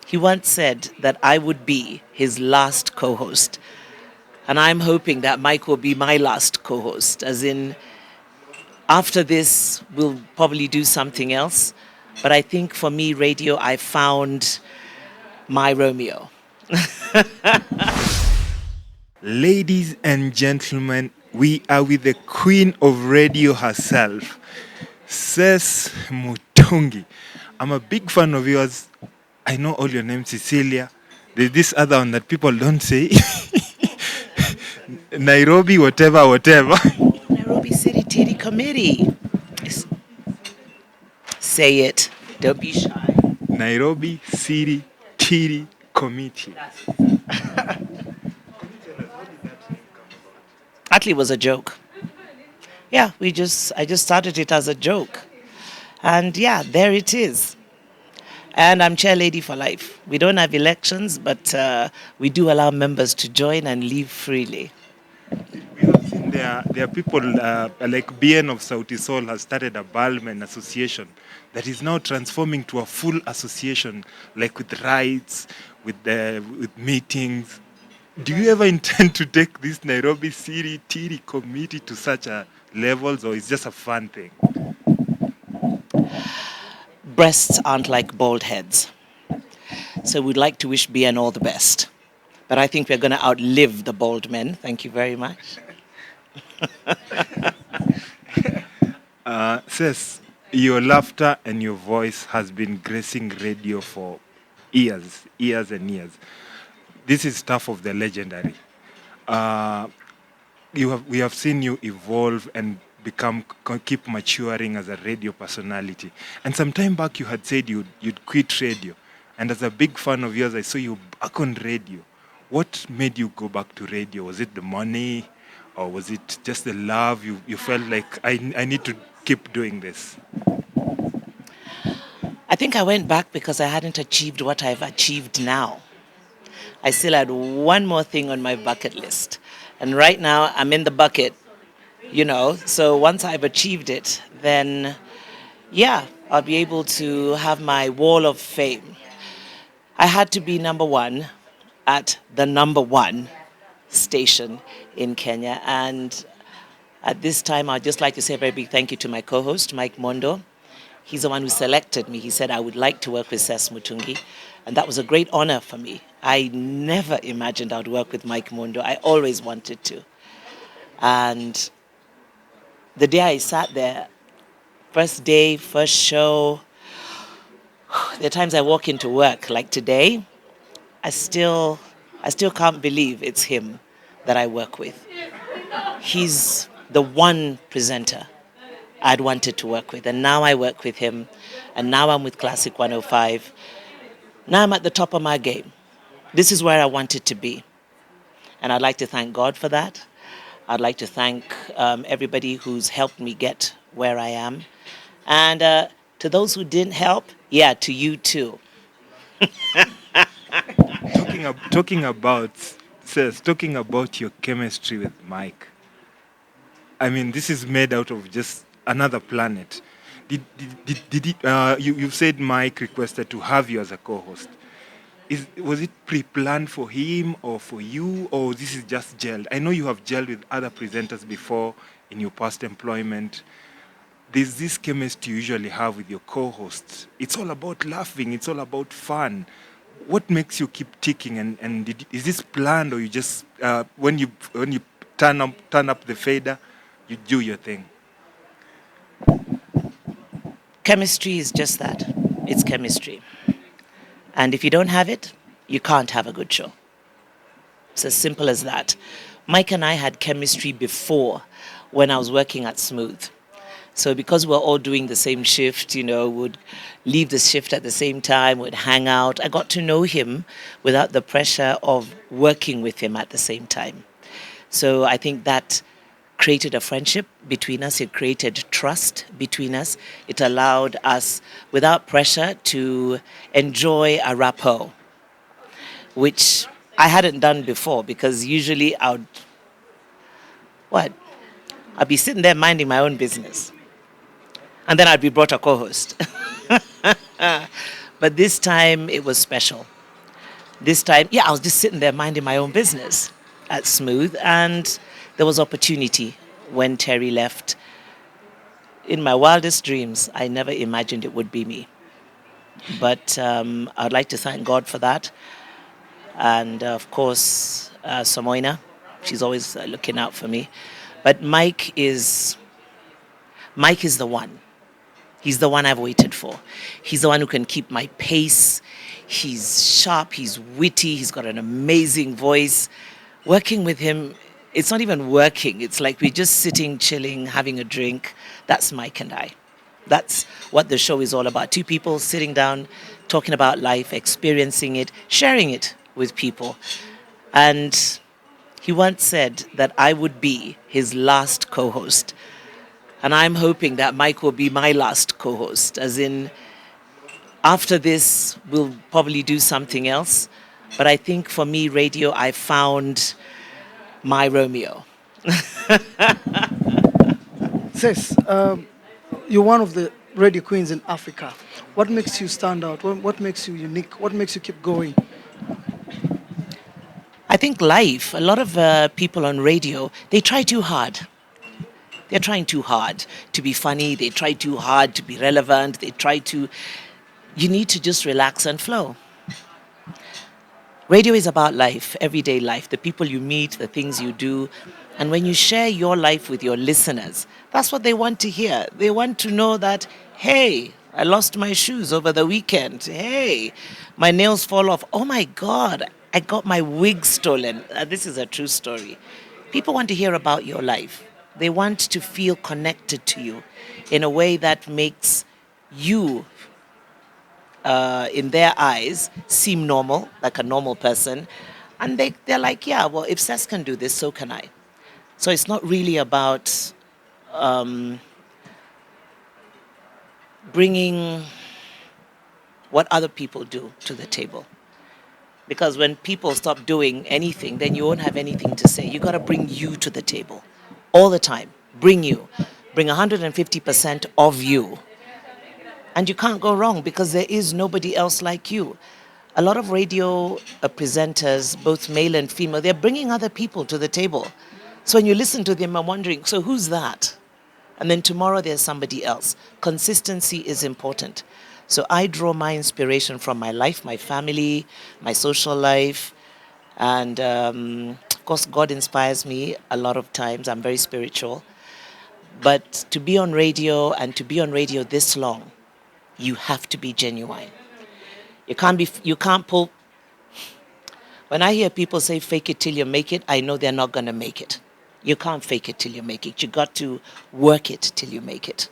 He once said that I would be his last co-host. And I'm hoping that Mike will be my last co-host, as in, after this, we'll probably do something else. But I think for me, radio, I found my Romeo. Ladies and gentlemen, we are with the queen of radio herself, Cess Mutungi. I'm a big fan of yours. I know all your names, Cecilia. There's this other one that people don't say. Nairobi, whatever, whatever. Nairobi City Titty Committee. Say it. Don't be shy. Nairobi City Tiri Committee. Actually, it was a joke. Yeah, I just started it as a joke. And yeah, there it is. And I'm chair lady for life. We don't have elections, but we do allow members to join and leave freely. We have seen there are people like BN of Sauti Sol has started a Balmen association that is now transforming to a full association, like with rights, with meetings. Do you ever intend to take this Nairobi City Tiri committee to such a levels, or is just a fun thing? Breasts aren't like bald heads. So we'd like to wish BN all the best. But I think we're going to outlive the bald men. Thank you very much. Sis, your laughter and your voice has been gracing radio for years and years. This is stuff of the legendary. We have seen you evolve and keep maturing as a radio personality. And some time back you had said you'd quit radio. And as a big fan of yours, I saw you back on radio. What made you go back to radio? Was it the money, or was it just the love? You felt like, I need to keep doing this? I think I went back because I hadn't achieved what I've achieved now. I still had one more thing on my bucket list. And right now I'm in the bucket, So once I've achieved it, then, yeah, I'll be able to have my wall of fame. I had to be number one at the number one station in Kenya. And at this time, I'd just like to say a very big thank you to my co-host, Mike Mundo. He's the one who selected me. He said I would like to work with Cess Mutungi. And that was a great honor for me. I never imagined I would work with Mike Mundo. I always wanted to. And the day I sat there, first day, first show, there are times I walk into work, like today, I still can't believe it's him that I work with. He's the one presenter I'd wanted to work with, and now I work with him, and now I'm with Classic 105. Now I'm at the top of my game. This is where I wanted to be, and I'd like to thank God for that. I'd like to thank everybody who's helped me get where I am, and to those who didn't help, yeah, to you too. Talking about your chemistry with Mike. I mean, this is made out of just another planet. You said Mike requested to have you as a co-host. Was it pre-planned for him or for you, or this is just gelled? I know you have gelled with other presenters before in your past employment. There's this chemistry you usually have with your co-hosts. It's all about laughing. It's all about fun. What makes you keep ticking? Is this planned, or you just when you turn up the fader, you do your thing? Chemistry is just that. It's chemistry. And if you don't have it, you can't have a good show. It's as simple as that. Mike and I had chemistry before when I was working at Smooth. So because we're all doing the same shift, would leave the shift at the same time, would hang out. I got to know him without the pressure of working with him at the same time. So I think that created a friendship between us. It created trust between us. It allowed us, without pressure, to enjoy a rapport, which I hadn't done before, because usually I'd be sitting there minding my own business. And then I'd be brought a co-host. But this time it was special. This time, yeah, I was just sitting there minding my own business at Smooth, and there was opportunity when Terry left. In my wildest dreams, I never imagined it would be me. But I'd like to thank God for that. And of course, Samoina, she's always looking out for me. But Mike is the one. He's the one I've waited for. He's the one who can keep my pace. He's sharp, he's witty, he's got an amazing voice. Working with him, it's not even working. It's like we're just sitting, chilling, having a drink. That's Mike and I. That's what the show is all about. Two people sitting down, talking about life, experiencing it, sharing it with people. And he once said that I would be his last co host. And I'm hoping that Mike will be my last co host, as in, after this, we'll probably do something else. But I think for me, radio, I found my Romeo. Cess, you're one of the radio queens in Africa. What makes you stand out? What makes you unique? What makes you keep going? I think life, a lot of people on radio, they try too hard. They're trying too hard to be funny. They try too hard to be relevant. You need to just relax and flow. Radio is about life, everyday life, the people you meet, the things you do. And when you share your life with your listeners, that's what they want to hear. They want to know that, hey, I lost my shoes over the weekend. Hey, my nails fall off. Oh my God, I got my wig stolen. This is a true story. People want to hear about your life. They want to feel connected to you in a way that makes you, in their eyes, seem normal, like a normal person. And they're like, yeah, well, if Cess can do this, so can I. So it's not really about bringing what other people do to the table. Because when people stop doing anything, then you won't have anything to say. You got to bring you to the table all the time. Bring you. Bring 150% of you. And you can't go wrong because there is nobody else like you. A lot of radio presenters, both male and female, they're bringing other people to the table. So when you listen to them, I'm wondering, so who's that? And then tomorrow there's somebody else. Consistency is important. So I draw my inspiration from my life, my family, my social life. And of course, God inspires me a lot of times. I'm very spiritual. But to be on radio and to be on radio this long, you have to be genuine. You can't pull. When I hear people say fake it till you make it, I know they're not going to make it. You can't fake it till you make it. You got to work it till you make it.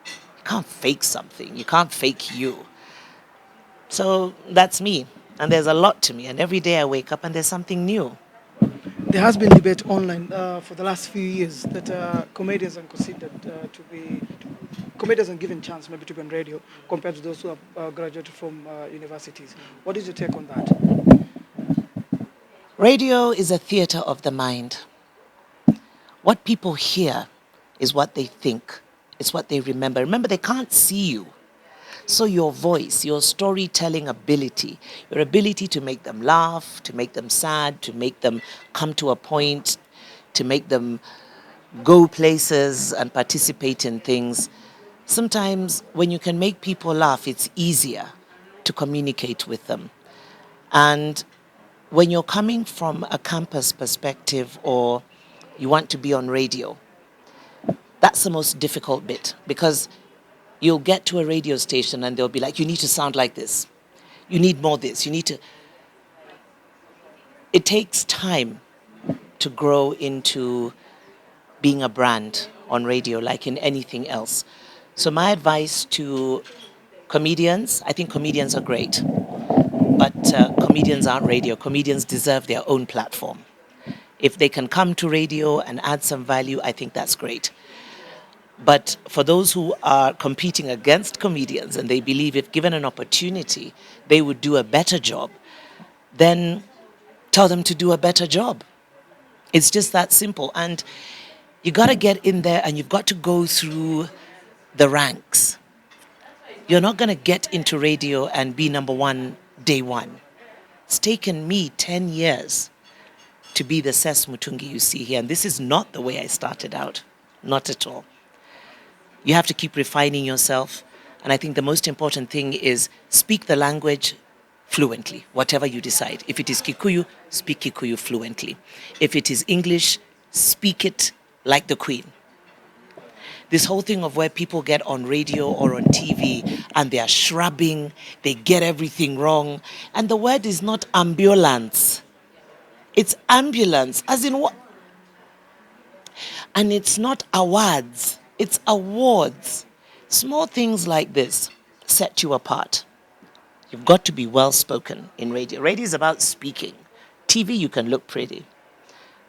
You can't fake something. You can't fake you. So that's me. And there's a lot to me. And every day I wake up and there's something new. There has been debate online for the last few years that comedians are considered to be comedians are given chance maybe to be on radio compared to those who have graduated from universities. What is your take on that? Radio is a theater of the mind. What people hear is what they think. It's what they remember. Remember, they can't see you. So your voice, your storytelling ability, your ability to make them laugh, to make them sad, to make them come to a point, to make them go places and participate in things. Sometimes when you can make people laugh, it's easier to communicate with them. And when you're coming from a campus perspective or you want to be on radio, that's the most difficult bit because you'll get to a radio station and they'll be like, you need to sound like this. You need more this. You need to. It takes time to grow into being a brand on radio, like in anything else. So my advice to comedians, I think comedians are great, but comedians aren't radio. Comedians deserve their own platform. If they can come to radio and add some value, I think that's great. But for those who are competing against comedians and they believe if given an opportunity, they would do a better job, then tell them to do a better job. It's just that simple. And you got to get in there and you've got to go through the ranks. You're not going to get into radio and be number one day one. It's taken me 10 years to be the Cess Mutungi you see here. And this is not the way I started out. Not at all. You have to keep refining yourself. And I think the most important thing is speak the language fluently, whatever you decide. If it is Kikuyu, speak Kikuyu fluently. If it is English, speak it like the Queen. This whole thing of where people get on radio or on TV and they are shrubbing, they get everything wrong. And the word is not ambulance. It's ambulance, as in what? And it's not awards, it's awards. Small things like this set you apart. You've got to be well spoken in radio. Radio is about speaking. TV, you can look pretty.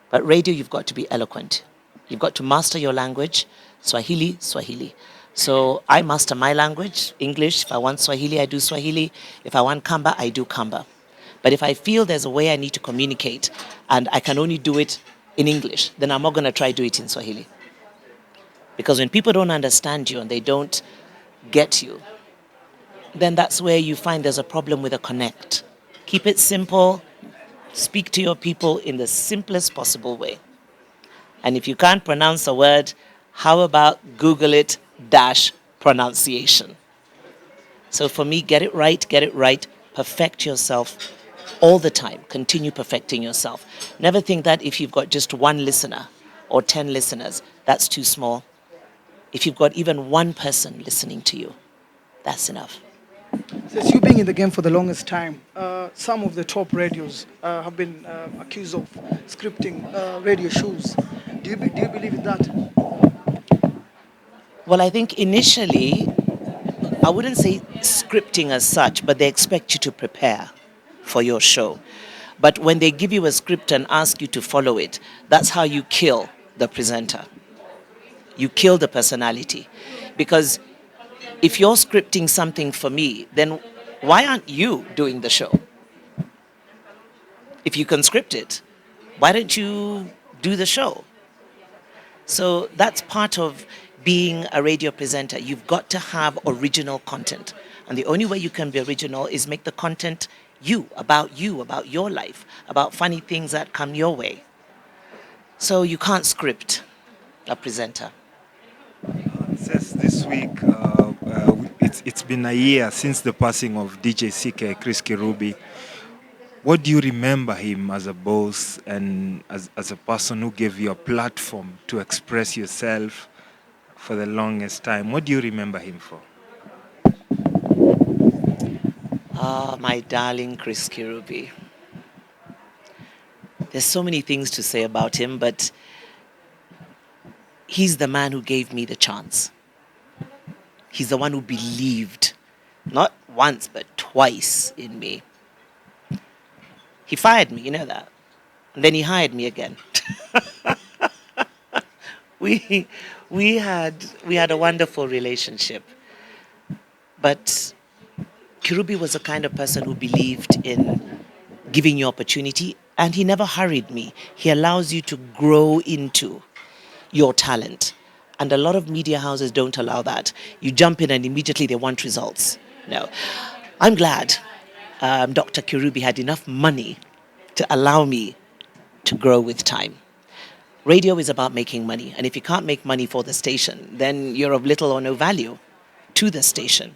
But radio, you've got to be eloquent. You've got to master your language. Swahili, Swahili. So I master my language, English. If I want Swahili, I do Swahili. If I want Kamba, I do Kamba. But if I feel there's a way I need to communicate and I can only do it in English, then I'm not going to try to do it in Swahili. Because when people don't understand you and they don't get you, then that's where you find there's a problem with a connect. Keep it simple. Speak to your people in the simplest possible way. And if you can't pronounce a word, how about Google it - pronunciation? So for me, get it right, perfect yourself all the time. Continue perfecting yourself. Never think that if you've got just one listener or 10 listeners, that's too small. If you've got even one person listening to you, that's enough. Since you being in the game for the longest time, some of the top radios have been accused of scripting radio shows. Do you believe in that? Well, I think initially, I wouldn't say scripting as such, but they expect you to prepare for your show. But when they give you a script and ask you to follow it, that's how you kill the presenter. You kill the personality. Because if you're scripting something for me, then why aren't you doing the show? If you can script it, why don't you do the show? So that's part of being a radio presenter. You've got to have original content. And the only way you can be original is make the content you, about your life, about funny things that come your way. So you can't script a presenter. Cess, this week, it's been a year since the passing of DJ CK, Chris Kirubi. What do you remember him as a boss and as a person who gave you a platform to express yourself for the longest time? What do you remember him for? Ah, my darling Chris Kirubi. There's so many things to say about him, but he's the man who gave me the chance. He's the one who believed, not once, but twice in me. He fired me, you know that. And then he hired me again. we had a wonderful relationship. But Kirubi was the kind of person who believed in giving you opportunity, and he never hurried me. He allows you to grow into your talent. And a lot of media houses don't allow that. You jump in and immediately they want results. No. I'm glad Dr. Kirubi had enough money to allow me to grow with time. Radio is about making money. And if you can't make money for the station, then you're of little or no value to the station.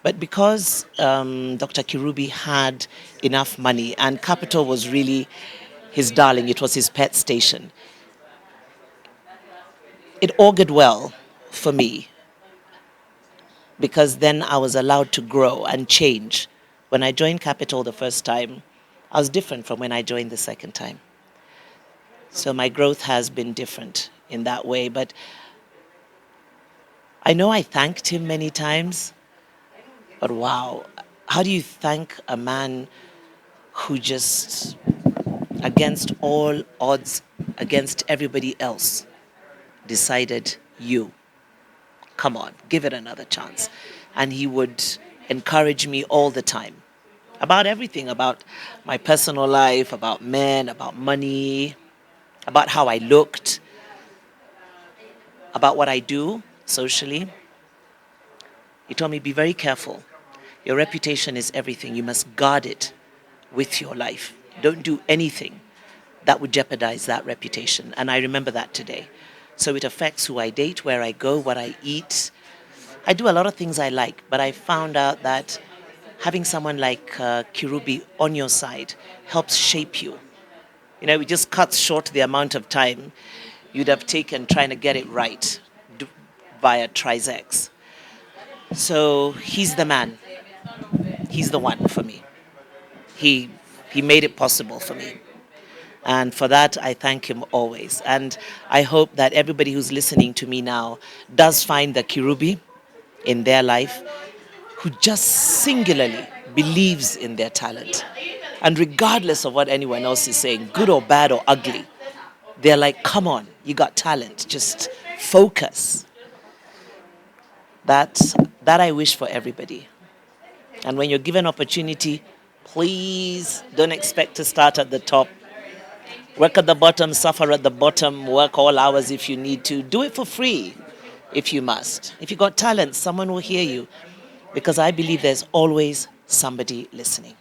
But because Dr. Kirubi had enough money and Capital was really his darling, it was his pet station, it augured well for me because then I was allowed to grow and change. When I joined Capital the first time, I was different from when I joined the second time. So my growth has been different in that way. But I know I thanked him many times, but wow, how do you thank a man who just, against all odds, against everybody else, decided you, come on, give it another chance. And he would encourage me all the time about everything, about my personal life, about men, about money, about how I looked, about what I do socially. He told me, be very careful. Your reputation is everything. You must guard it with your life. Don't do anything that would jeopardize that reputation. And I remember that today. So it affects who I date, where I go, what I eat. I do a lot of things I like, but I found out that having someone like Kirubi on your side helps shape you. You know, it just cuts short the amount of time you'd have taken trying to get it right via Trizex. So he's the man. He's the one for me. He, he made it possible for me. And for that, I thank him always. And I hope that everybody who's listening to me now does find the Kirubi in their life who just singularly believes in their talent. And regardless of what anyone else is saying, good or bad or ugly, they're like, come on, you got talent, just focus. That, that I wish for everybody. And when you're given opportunity, please don't expect to start at the top. Work at the bottom, suffer at the bottom, work all hours if you need to. Do it for free if you must. If you got talent, someone will hear you. Because I believe there's always somebody listening.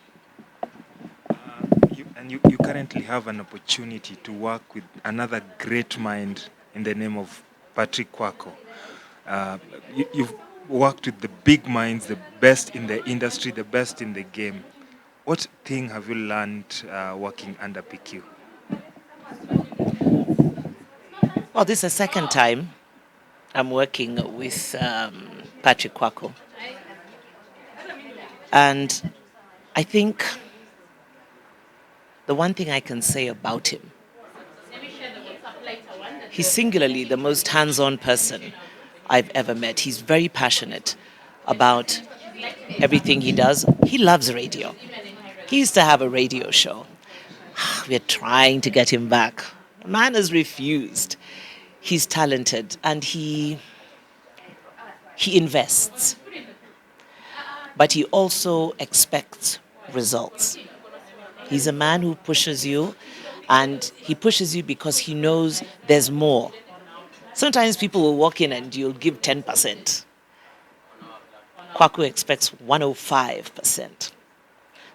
You currently have an opportunity to work with another great mind in the name of Patrick Quakko. You've worked with the big minds, the best in the industry, the best in the game. What thing have you learned working under PQ? Well, this is the second time I'm working with Patrick Quakko. And I think the one thing I can say about him, he's singularly the most hands-on person I've ever met. He's very passionate about everything he does. He loves radio. He used to have a radio show. We're trying to get him back. The man has refused. He's talented and he invests. But he also expects results. He's a man who pushes you, and he pushes you because he knows there's more. Sometimes people will walk in and you'll give 10%. Quakko expects 105%.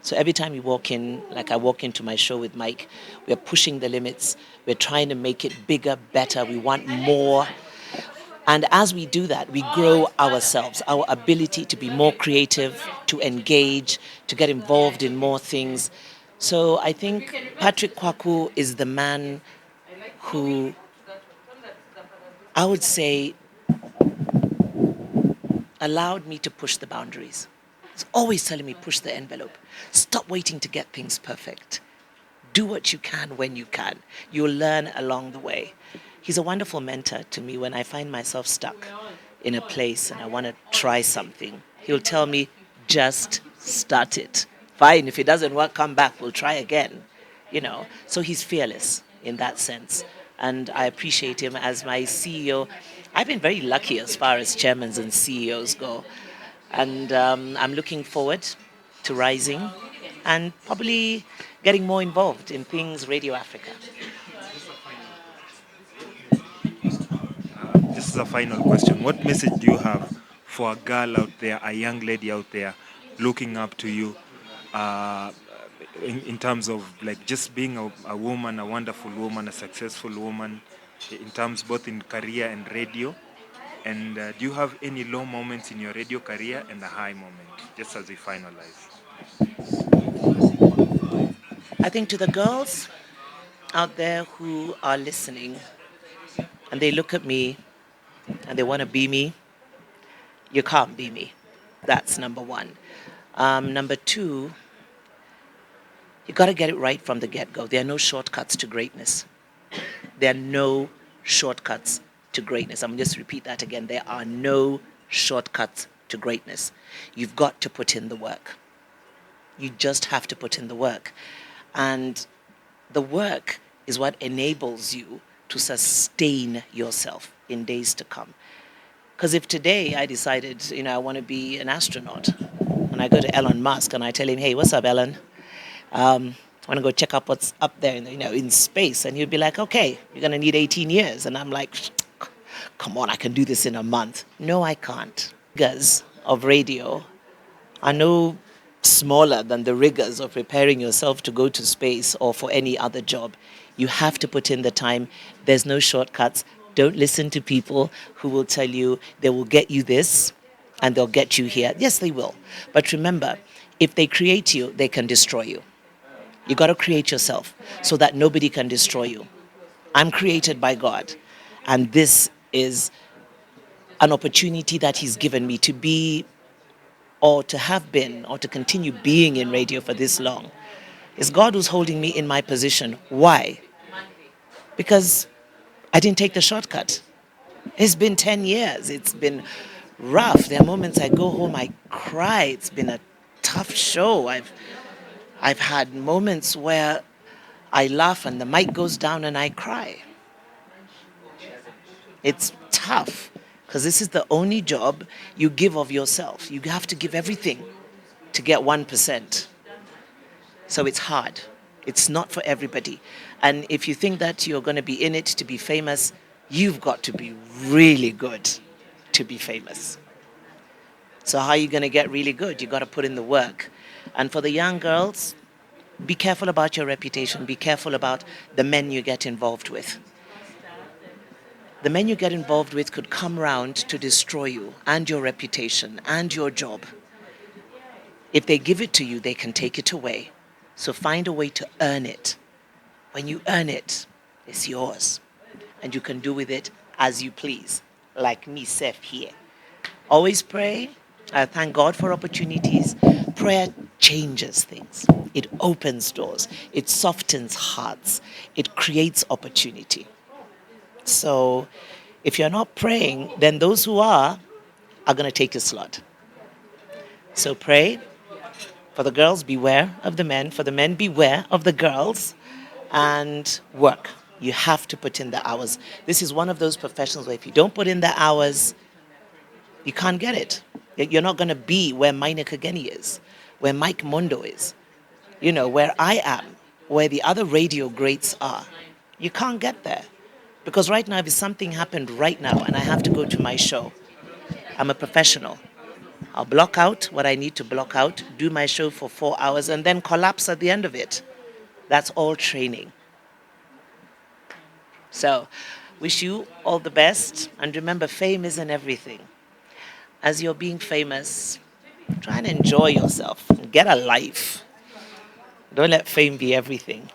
So every time you walk in, like I walk into my show with Mike, we're pushing the limits. We're trying to make it bigger, better. We want more. And as we do that, we grow ourselves, our ability to be more creative, to engage, to get involved in more things. So I think Patrick Quakko is the man who, I would say, allowed me to push the boundaries. He's always telling me, push the envelope. Stop waiting to get things perfect. Do what you can when you can. You'll learn along the way. He's a wonderful mentor to me when I find myself stuck in a place and I want to try something. He'll tell me, just start it. Fine, if it doesn't work, come back, we'll try again. You know, so he's fearless in that sense. And I appreciate him as my CEO. I've been very lucky as far as chairmen and CEOs go. And I'm looking forward to rising and probably getting more involved in things Radio Africa. This is a final question. What message do you have for a girl out there, a young lady out there, looking up to you in terms of like just being a woman, a wonderful woman, a successful woman, in terms both in career and radio? And do you have any low moments in your radio career and a high moment, just as we finalize? I think to the girls out there who are listening and they look at me and they want to be me, you can't be me. That's number one. Number two, you got to get it right from the get-go. There are no shortcuts to greatness. There are no shortcuts to greatness. I'm going to just repeat that again. There are no shortcuts to greatness. You've got to put in the work. You just have to put in the work. And the work is what enables you to sustain yourself in days to come. Because if today I decided, I want to be an astronaut, and I go to Elon Musk and I tell him, hey, what's up, Elon? I want to go check out what's up there in space. And he'd be like, okay, you're going to need 18 years. And I'm like, come on, I can do this in a month. No, I can't. Figures of radio are no smaller than the rigors of preparing yourself to go to space or for any other job. You have to put in the time. There's no shortcuts. Don't listen to people who will tell you they will get you this and they'll get you here. Yes, they will. But remember, if they create you, they can destroy you. You got to create yourself so that nobody can destroy you. I'm created by God, and this is an opportunity that He's given me to be, or to have been, or to continue being in radio for this long. It's God who's holding me in my position. Why? Because I didn't take the shortcut. It's been 10 years. It's been rough. There are moments I go home, I cry. It's been a tough show. I've had moments where I laugh and the mic goes down and I cry. It's tough because this is the only job you give of yourself. You have to give everything to get 1%. So it's hard. It's not for everybody. And if you think that you're going to be in it to be famous, you've got to be really good to be famous. So how are you going to get really good? You got to put in the work. And for the young girls, be careful about your reputation. Be careful about the men you get involved with. The men you get involved with could come round to destroy you and your reputation and your job. If they give it to you, they can take it away. So find a way to earn it. When you earn it, it's yours. And you can do with it as you please, like me, Seth, here. Always pray. Thank God for opportunities. Prayer changes things. It opens doors. It softens hearts. It creates opportunity. So if you're not praying, then those who are going to take your slot. So pray. For the girls, beware of the men. For the men, beware of the girls. And work. You have to put in the hours. This is one of those professions where if you don't put in the hours, you can't get it. You're not going to be where Meine Kageni is, where Mike Mundo is, where I am, where the other radio greats are. You can't get there. Because right now, if something happened right now and I have to go to my show, I'm a professional. I'll block out what I need to block out, do my show for 4 hours, and then collapse at the end of it. That's all training. So, wish you all the best. And remember, fame isn't everything. As you're being famous, try and enjoy yourself and get a life. Don't let fame be everything.